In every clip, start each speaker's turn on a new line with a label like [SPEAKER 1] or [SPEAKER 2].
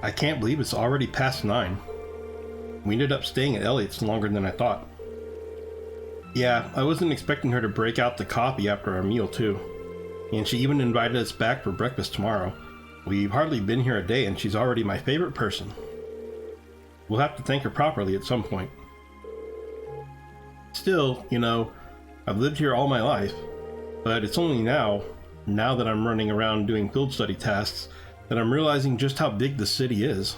[SPEAKER 1] I can't believe it's already past 9. We ended up staying at Elliot's longer than I thought. Yeah, I wasn't expecting her to break out the coffee after our meal too. And she even invited us back for breakfast tomorrow. We've hardly been here a day and she's already my favorite person. We'll have to thank her properly at some point. Still, I've lived here all my life, but it's only now that I'm running around doing field study tasks, that I'm realizing just how big the city is.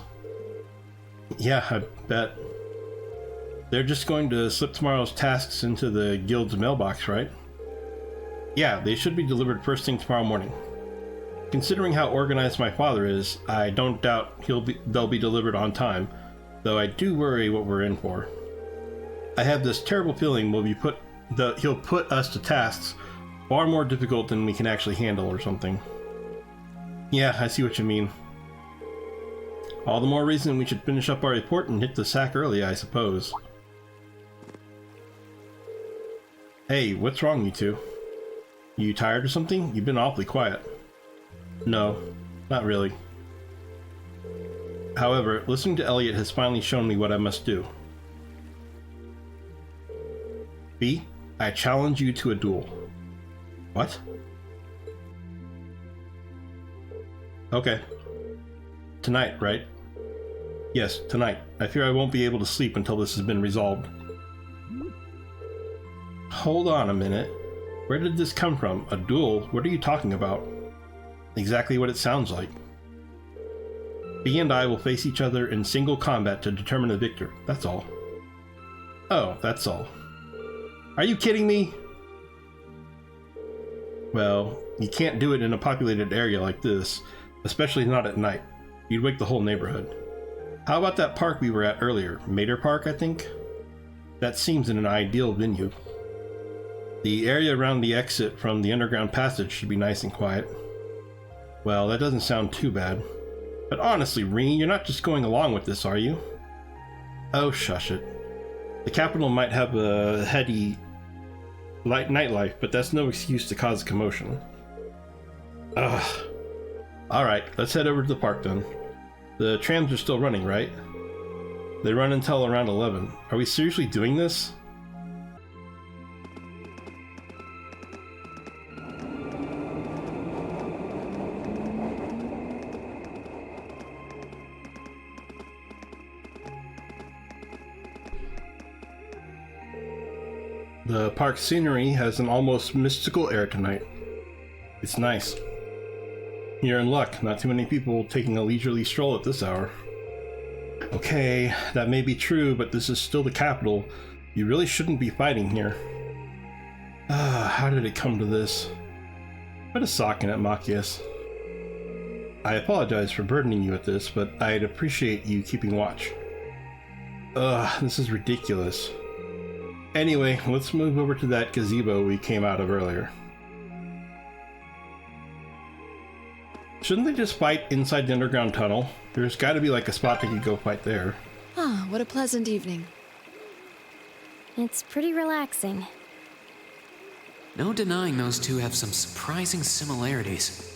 [SPEAKER 1] Yeah, I bet. They're just going to slip tomorrow's tasks into the guild's mailbox, right? Yeah, they should be delivered first thing tomorrow morning. Considering how organized my father is, I don't doubt they'll be delivered on time, though I do worry what we're in for. I have this terrible feeling he'll put us to tasks far more difficult than we can actually handle or something. Yeah, I see what you mean. All the more reason we should finish up our report and hit the sack early, I suppose. Hey, what's wrong, you two? You tired or something? You've been awfully quiet. No, not really. However, listening to Elliot has finally shown me what I must do. B, I challenge you to a duel. What? Okay. Tonight, right? Yes, tonight. I fear I won't be able to sleep until this has been resolved. Hold on a minute. Where did this come from? A duel? What are you talking about? Exactly what it sounds like. B and I will face each other in single combat to determine the victor. That's all. Oh, that's all. Are you kidding me? Well, you can't do it in a populated area like this, especially not at night. You'd wake the whole neighborhood. How about that park we were at earlier? Mater Park, I think? That seems an ideal venue. The area around the exit from the underground passage should be nice and quiet. Well, that doesn't sound too bad. But honestly, Reen, you're not just going along with this, are you? Oh, shush it. The capital might have a heady nightlife, but that's no excuse to cause commotion. Ugh. Alright, let's head over to the park then. The trams are still running, right? They run until around 11. Are we seriously doing this? The park scenery has an almost mystical air tonight. It's nice. You're in luck, not too many people taking a leisurely stroll at this hour. Okay, that may be true, but this is still the capital. You really shouldn't be fighting here. How did it come to this? Put a sock in it, Machias. I apologize for burdening you with this, but I'd appreciate you keeping watch. This is ridiculous. Anyway, let's move over to that gazebo we came out of earlier. Shouldn't they just fight inside the underground tunnel? There's gotta be like a spot they could go fight there.
[SPEAKER 2] Ah, what a pleasant evening.
[SPEAKER 3] It's pretty relaxing.
[SPEAKER 4] No denying those two have some surprising similarities.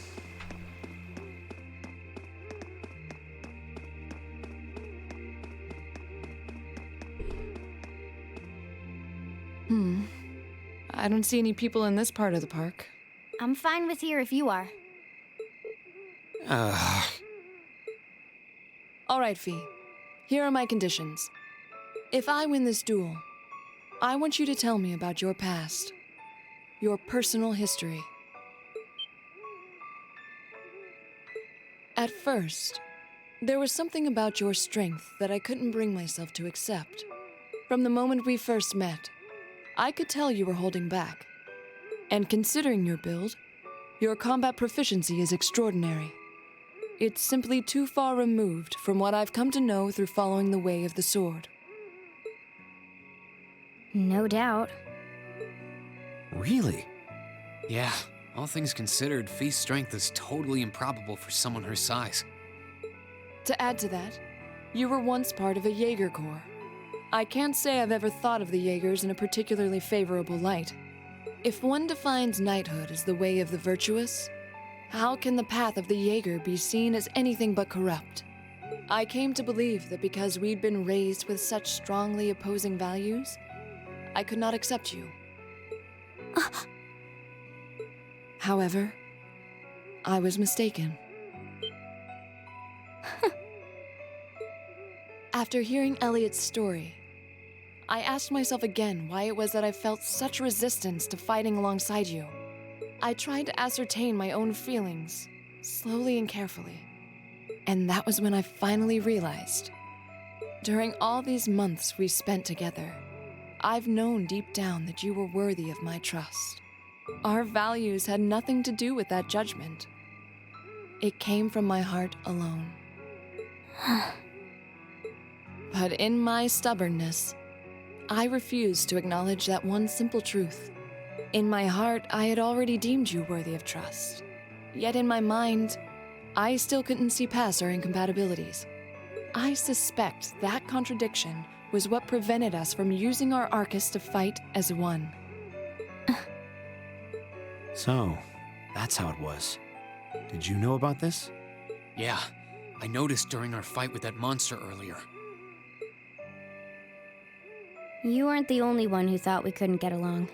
[SPEAKER 2] I don't see any people in this part of the park.
[SPEAKER 3] I'm fine with here if you are.
[SPEAKER 2] All right, Fee. Here are my conditions. If I win this duel, I want you to tell me about your past. Your personal history. At first, there was something about your strength that I couldn't bring myself to accept. From the moment we first met, I could tell you were holding back. And considering your build, your combat proficiency is extraordinary. It's simply too far removed from what I've come to know through following the way of the sword.
[SPEAKER 3] No doubt.
[SPEAKER 4] Really? Yeah, all things considered, Fee's strength is totally improbable for someone her size.
[SPEAKER 2] To add to that, you were once part of a Jaeger Corps. I can't say I've ever thought of the Jaegers in a particularly favorable light. If one defines knighthood as the way of the virtuous, how can the path of the Jaeger be seen as anything but corrupt? I came to believe that because we'd been raised with such strongly opposing values, I could not accept you. However, I was mistaken. After hearing Elliot's story, I asked myself again why it was that I felt such resistance to fighting alongside you. I tried to ascertain my own feelings, slowly and carefully. And that was when I finally realized. During all these months we spent together, I've known deep down that you were worthy of my trust. Our values had nothing to do with that judgment. It came from my heart alone. But in my stubbornness, I refused to acknowledge that one simple truth. In my heart, I had already deemed you worthy of trust. Yet in my mind, I still couldn't see past our incompatibilities. I suspect that contradiction was what prevented us from using our Arcus to fight as one.
[SPEAKER 5] So, that's how it was. Did you know about this?
[SPEAKER 4] Yeah, I noticed during our fight with that monster earlier.
[SPEAKER 3] You weren't the only one who thought we couldn't get along.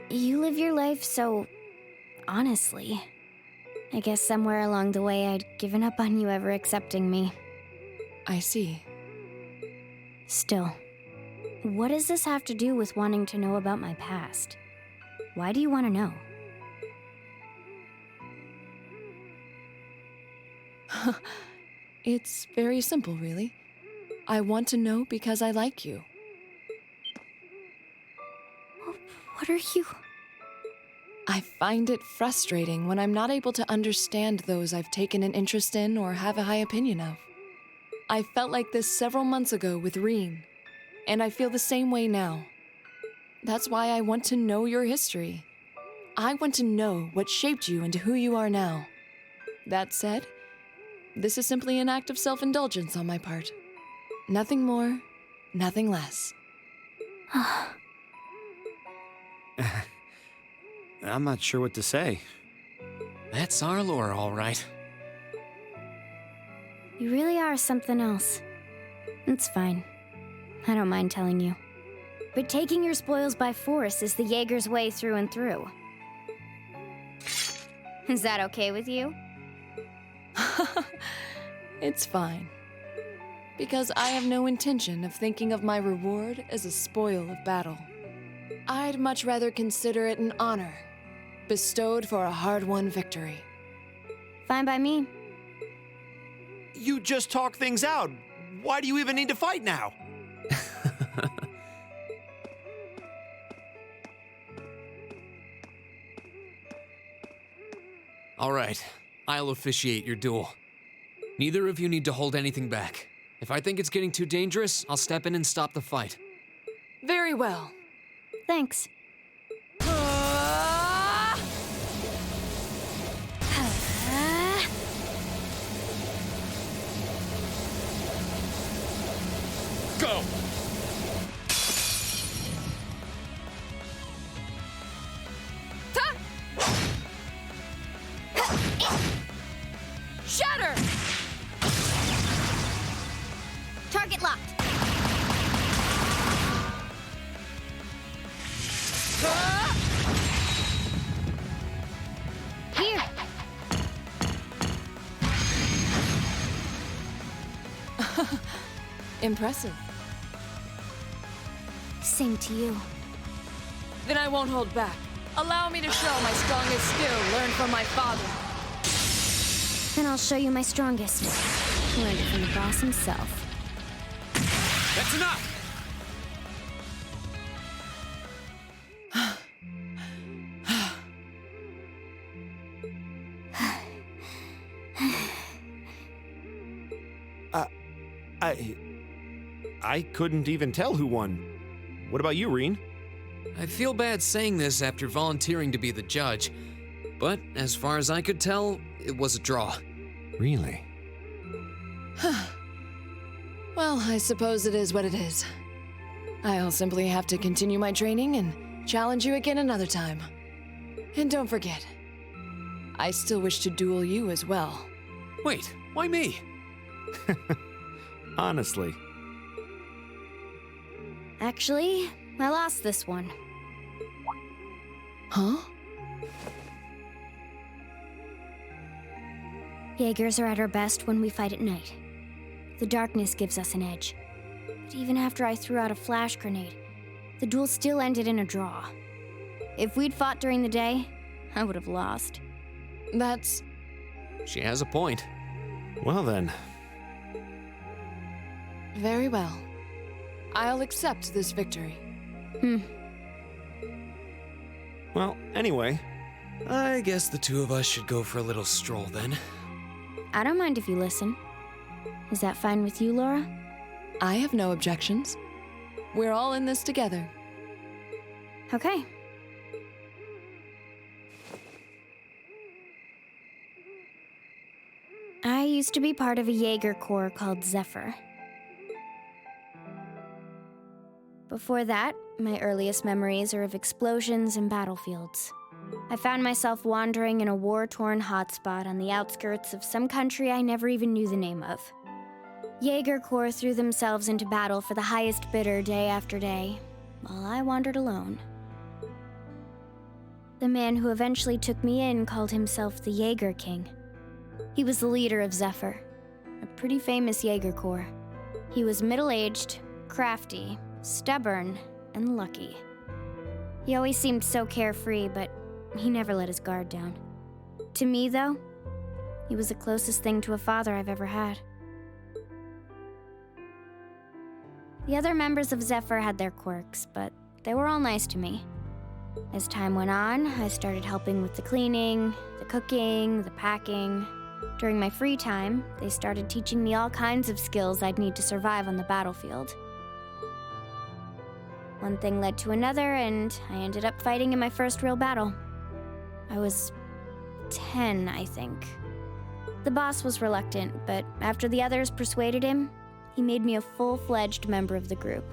[SPEAKER 3] You live your life so honestly. I guess somewhere along the way I'd given up on you ever accepting me.
[SPEAKER 2] I see.
[SPEAKER 3] Still, what does this have to do with wanting to know about my past? Why do you want to know?
[SPEAKER 2] It's very simple, really. I want to know because I like you.
[SPEAKER 3] What are you?
[SPEAKER 2] I find it frustrating when I'm not able to understand those I've taken an interest in or have a high opinion of. I felt like this several months ago with Reen, and I feel the same way now. That's why I want to know your history. I want to know what shaped you into who you are now. That said, this is simply an act of self-indulgence on my part. Nothing more, nothing less.
[SPEAKER 5] I'm not sure what to say.
[SPEAKER 4] That's our lore, all right.
[SPEAKER 3] You really are something else. It's fine. I don't mind telling you. But taking your spoils by force is the Jaeger's way through and through. Is that okay with you?
[SPEAKER 2] It's fine. Because I have no intention of thinking of my reward as a spoil of battle. I'd much rather consider it an honor, bestowed for a hard-won victory.
[SPEAKER 3] Fine by me.
[SPEAKER 6] You just talk things out. Why do you even need to fight now?
[SPEAKER 4] All right, I'll officiate your duel. Neither of you need to hold anything back. If I think it's getting too dangerous, I'll step in and stop the fight.
[SPEAKER 2] Very well.
[SPEAKER 3] Thanks.
[SPEAKER 6] Go!
[SPEAKER 2] Shatter!
[SPEAKER 3] Target locked. Here.
[SPEAKER 2] Impressive.
[SPEAKER 3] Same to you.
[SPEAKER 2] Then I won't hold back. Allow me to show my strongest skill learned from my father.
[SPEAKER 3] Then I'll show you my strongest. Learned it from the boss himself.
[SPEAKER 4] That's enough!
[SPEAKER 6] I couldn't even tell who won. What about you, Reen?
[SPEAKER 4] I feel bad saying this after volunteering to be the judge, but as far as I could tell, it was a draw.
[SPEAKER 5] Really?
[SPEAKER 2] Well, I suppose it is what it is. I'll simply have to continue my training and challenge you again another time. And don't forget, I still wish to duel you as well.
[SPEAKER 4] Wait, why me?
[SPEAKER 5] Honestly.
[SPEAKER 3] Actually, I lost this one.
[SPEAKER 2] Huh?
[SPEAKER 3] Jaegers are at our best when we fight at night. The darkness gives us an edge. But even after I threw out a flash grenade, the duel still ended in a draw. If we'd fought during the day, I would have lost.
[SPEAKER 2] That's...
[SPEAKER 4] She has a point.
[SPEAKER 5] Well then.
[SPEAKER 2] very well. I'll accept this victory.
[SPEAKER 5] Well, anyway.
[SPEAKER 4] I guess the two of us should go for a little stroll then.
[SPEAKER 3] I don't mind if you listen. Is that fine with you, Laura?
[SPEAKER 2] I have no objections. We're all in this together.
[SPEAKER 3] Okay. I used to be part of a Jaeger Corps called Zephyr. Before that, my earliest memories are of explosions and battlefields. I found myself wandering in a war-torn hotspot on the outskirts of some country I never even knew the name of. Jaeger Corps threw themselves into battle for the highest bidder day after day, while I wandered alone. The man who eventually took me in called himself the Jaeger King. He was the leader of Zephyr, a pretty famous Jaeger Corps. He was middle-aged, crafty, stubborn, and lucky. He always seemed so carefree, but he never let his guard down. To me, though, he was the closest thing to a father I've ever had. The other members of Zephyr had their quirks, but they were all nice to me. As time went on, I started helping with the cleaning, the cooking, the packing. During my free time, they started teaching me all kinds of skills I'd need to survive on the battlefield. One thing led to another, and I ended up fighting in my first real battle. I was 10, I think. The boss was reluctant, but after the others persuaded him, he made me a full-fledged member of the group.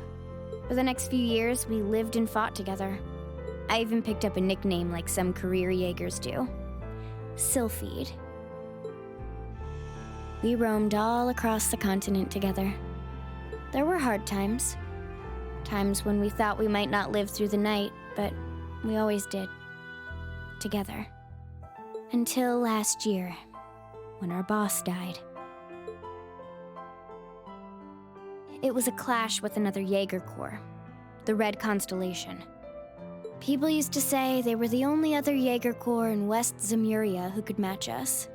[SPEAKER 3] For the next few years, we lived and fought together. I even picked up a nickname like some career Jaegers do. Sylphide. We roamed all across the continent together. There were hard times. Times when we thought we might not live through the night, but we always did. Together. Until last year, when our boss died. It was a clash with another Jaeger Corps, the Red Constellation. People used to say they were the only other Jaeger Corps in West Zemuria who could match us.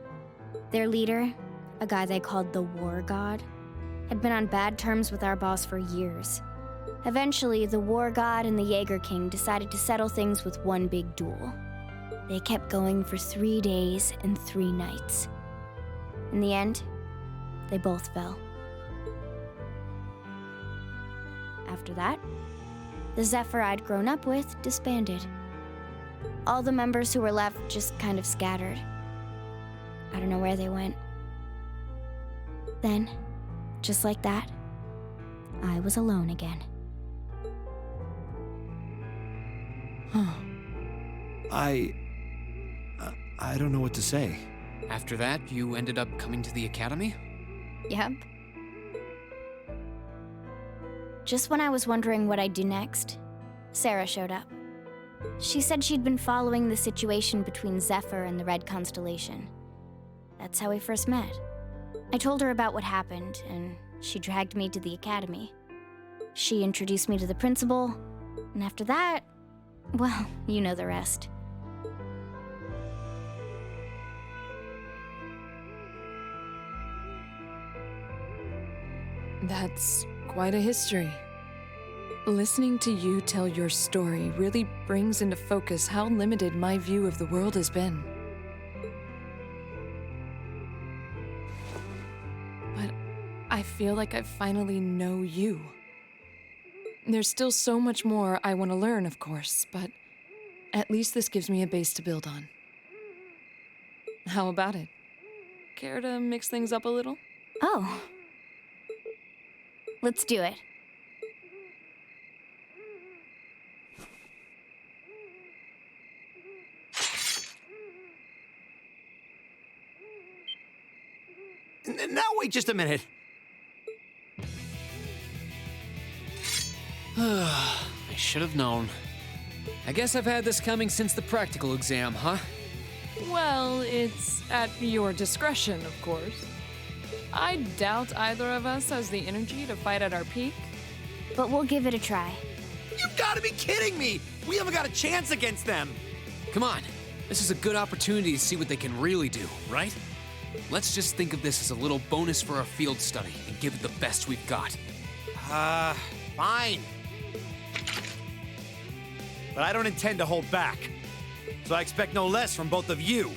[SPEAKER 3] Their leader, a guy they called the War God, had been on bad terms with our boss for years. Eventually, the War God and the Jaeger King decided to settle things with one big duel. They kept going for 3 days and 3 nights. In the end, they both fell. After that, the Zephyr I'd grown up with disbanded. All the members who were left just kind of scattered. I don't know where they went. Then, just like that, I was alone again.
[SPEAKER 5] I don't know what to say.
[SPEAKER 4] After that, you ended up coming to the academy?
[SPEAKER 3] Yep. Just when I was wondering what I'd do next, Sarah showed up. She said she'd been following the situation between Zephyr and the Red Constellation. That's how we first met. I told her about what happened, and she dragged me to the academy. She introduced me to the principal, and after that, well, you know the rest.
[SPEAKER 2] That's quite a history. Listening to you tell your story really brings into focus how limited my view of the world has been. But I feel like I finally know you. There's still so much more I want to learn, of course, but at least this gives me a base to build on. How about it? Care to mix things up a little?
[SPEAKER 3] Oh. Let's do it.
[SPEAKER 6] Now wait just a minute.
[SPEAKER 4] I should have known. I guess I've had this coming since the practical exam, huh?
[SPEAKER 2] Well, it's at your discretion, of course. I doubt either of us has the energy to fight at our peak.
[SPEAKER 3] But we'll give it a try.
[SPEAKER 6] You've got to be kidding me! We haven't got a chance against them!
[SPEAKER 4] Come on. This is a good opportunity to see what they can really do, right? Let's just think of this as a little bonus for our field study and give it the best we've got.
[SPEAKER 6] Fine. But I don't intend to hold back. So I expect no less from both of you.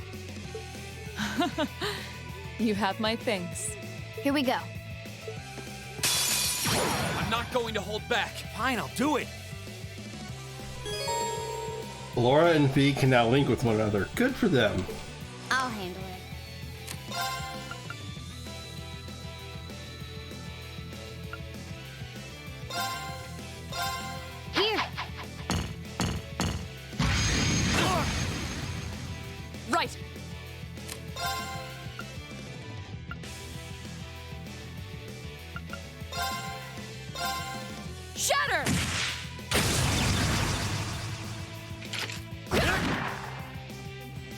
[SPEAKER 2] You have my thanks.
[SPEAKER 3] Here we go.
[SPEAKER 4] I'm not going to hold back.
[SPEAKER 6] Fine, I'll do it.
[SPEAKER 1] Laura and V can now link with one another. Good for them.
[SPEAKER 3] I'll handle it. Here!
[SPEAKER 2] Right! Shatter!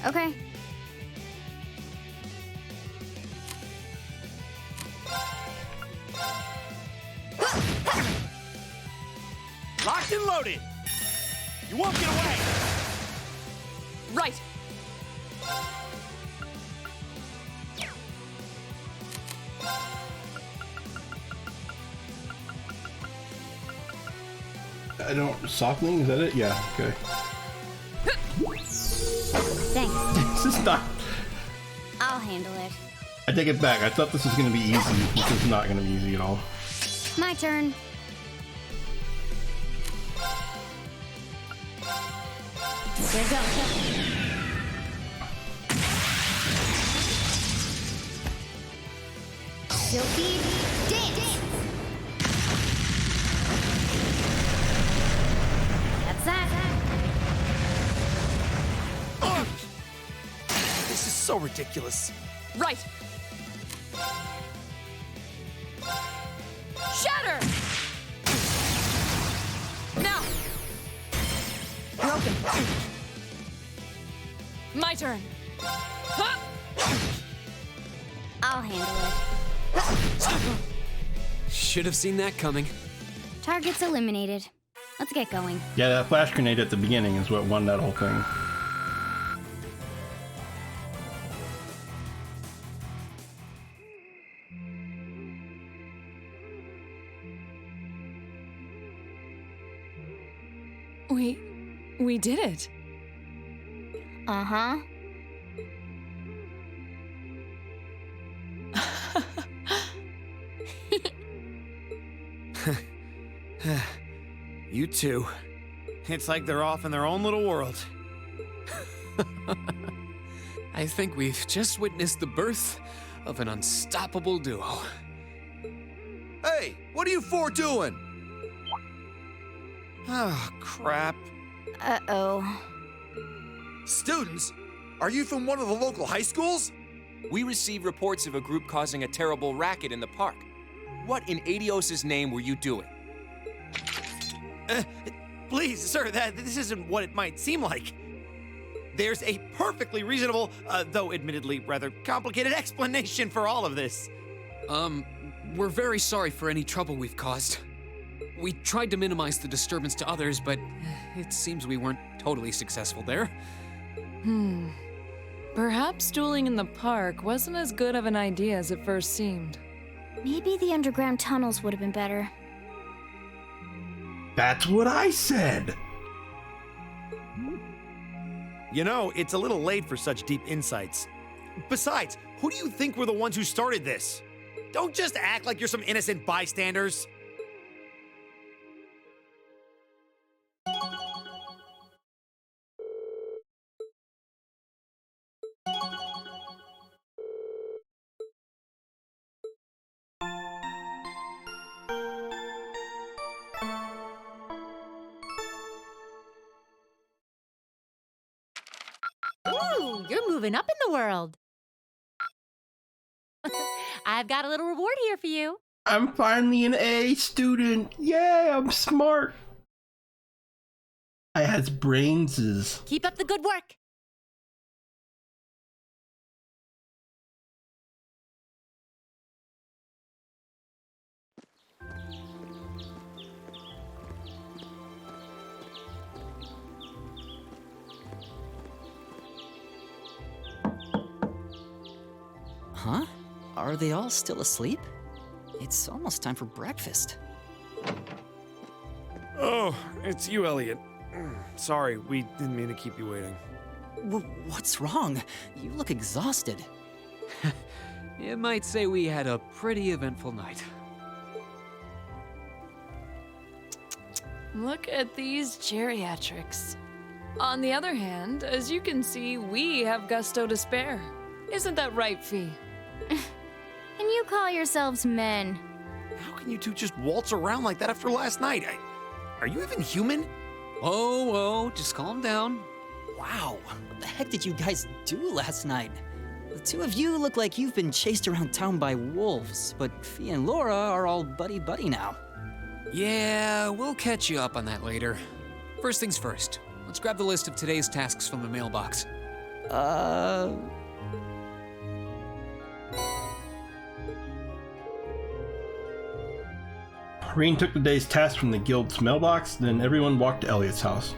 [SPEAKER 3] Okay.
[SPEAKER 6] Locked and loaded. You won't get away.
[SPEAKER 2] Right!
[SPEAKER 1] I don't. Softening? Is that it? Yeah, okay.
[SPEAKER 3] Thanks.
[SPEAKER 1] This is not.
[SPEAKER 3] I'll handle it.
[SPEAKER 1] I take it back. I thought this was going to be easy. This is not going to be easy at all.
[SPEAKER 3] My turn. Here goes. Silky dance. That's that.
[SPEAKER 6] This is so ridiculous.
[SPEAKER 2] Right! Shatter! Now! Broken. My turn. Huh?
[SPEAKER 3] I'll handle it.
[SPEAKER 4] Should have seen that coming.
[SPEAKER 3] Targets eliminated. Let's get going.
[SPEAKER 1] Yeah, that flash grenade at the beginning is what won that whole thing.
[SPEAKER 2] We did it.
[SPEAKER 3] Uh-huh.
[SPEAKER 6] You two. It's like they're off in their own little world.
[SPEAKER 4] I think we've just witnessed the birth of an unstoppable duo.
[SPEAKER 7] Hey, what are you four doing?
[SPEAKER 6] Oh, crap.
[SPEAKER 3] Uh-oh.
[SPEAKER 7] Students? Are you from one of the local high schools?
[SPEAKER 8] We received reports of a group causing a terrible racket in the park. What in Adios' name were you doing?
[SPEAKER 6] Please, sir, this isn't what it might seem like. There's a perfectly reasonable, though admittedly rather complicated explanation for all of this.
[SPEAKER 4] We're very sorry for any trouble we've caused. We tried to minimize the disturbance to others, but it seems we weren't totally successful there.
[SPEAKER 2] Perhaps dueling in the park wasn't as good of an idea as it first seemed.
[SPEAKER 3] Maybe the underground tunnels would have been better.
[SPEAKER 1] That's what I said!
[SPEAKER 6] You know, it's a little late for such deep insights. Besides, who do you think were the ones who started this? Don't just act like you're some innocent bystanders.
[SPEAKER 9] Ooh, you're moving up in the world. I've got a little reward here for you.
[SPEAKER 1] I'm finally an A student. Yay, I'm smart. I has brainses.
[SPEAKER 9] Keep up the good work.
[SPEAKER 10] Huh? Are they all still asleep? It's almost time for breakfast.
[SPEAKER 6] Oh, it's you, Elliot. Sorry, we didn't mean to keep you waiting.
[SPEAKER 10] What's wrong? You look exhausted.
[SPEAKER 4] You might say we had a pretty eventful night.
[SPEAKER 2] Look at these geriatrics. On the other hand, as you can see, we have gusto to spare. Isn't that right, Fee?
[SPEAKER 3] And you call yourselves men?
[SPEAKER 6] How can you two just waltz around like that after last night? Are you even human?
[SPEAKER 4] Oh, just calm down.
[SPEAKER 10] Wow, what the heck did you guys do last night? The two of you look like you've been chased around town by wolves, but Fee and Laura are all buddy-buddy now.
[SPEAKER 4] Yeah, we'll catch you up on that later. First things first, let's grab the list of today's tasks from the mailbox.
[SPEAKER 1] Reen took the day's task from the guild's mailbox, then everyone walked to Elliot's house.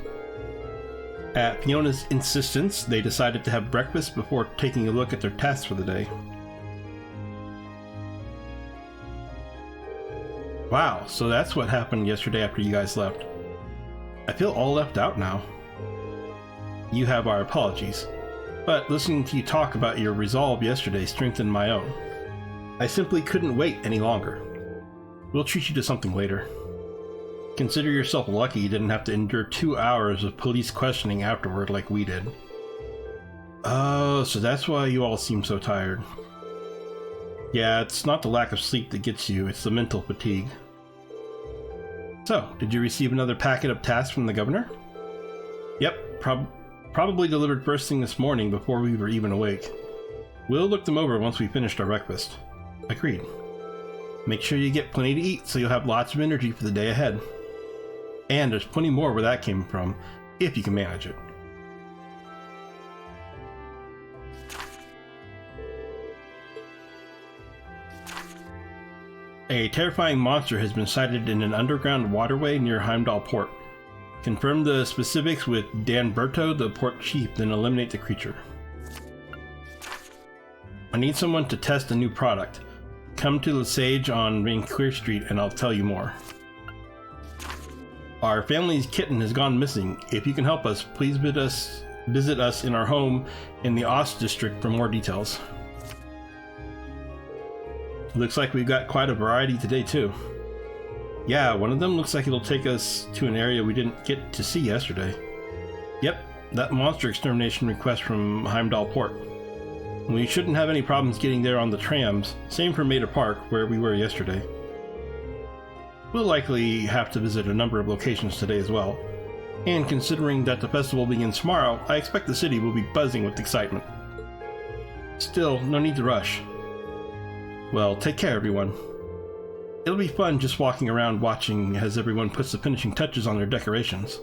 [SPEAKER 1] At Fiona's insistence, they decided to have breakfast before taking a look at their tasks for the day. Wow, so that's what happened yesterday after you guys left. I feel all left out now. You have our apologies, but listening to you talk about your resolve yesterday strengthened my own. I simply couldn't wait any longer. We'll treat you to something later. Consider yourself lucky you didn't have to endure 2 hours of police questioning afterward like we did. Oh, so that's why you all seem so tired. Yeah, it's not the lack of sleep that gets you, it's the mental fatigue. So, did you receive another packet of tasks from the governor? Yep, probably delivered first thing this morning before we were even awake. We'll look them over once we finished our breakfast. Agreed. Make sure you get plenty to eat so you'll have lots of energy for the day ahead. And there's plenty more where that came from, if you can manage it. A terrifying monster has been sighted in an underground waterway near Heimdall Port. Confirm the specifics with Dan Berto, the port chief, then eliminate the creature. I need someone to test a new product. Come to the Sage on Vancouver Street and I'll tell you more. Our family's kitten has gone missing. If you can help us, please visit us in our home in the Ost district for more details. Looks like we've got quite a variety today too. Yeah, one of them looks like it'll take us to an area we didn't get to see yesterday. Yep, that monster extermination request from Heimdall Port. We shouldn't have any problems getting there on the trams, same for Maida Park, where we were yesterday. We'll likely have to visit a number of locations today as well, and considering that the festival begins tomorrow, I expect the city will be buzzing with excitement. Still, no need to rush. Well, take care everyone. It'll be fun just walking around watching as everyone puts the finishing touches on their decorations.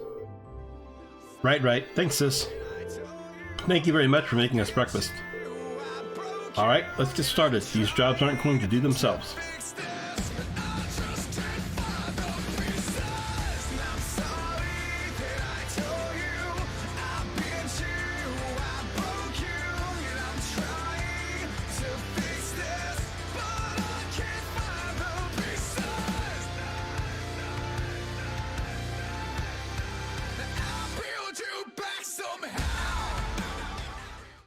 [SPEAKER 1] Right, thanks sis. Thank you very much for making us breakfast. Alright, let's get started. These jobs aren't going to do themselves.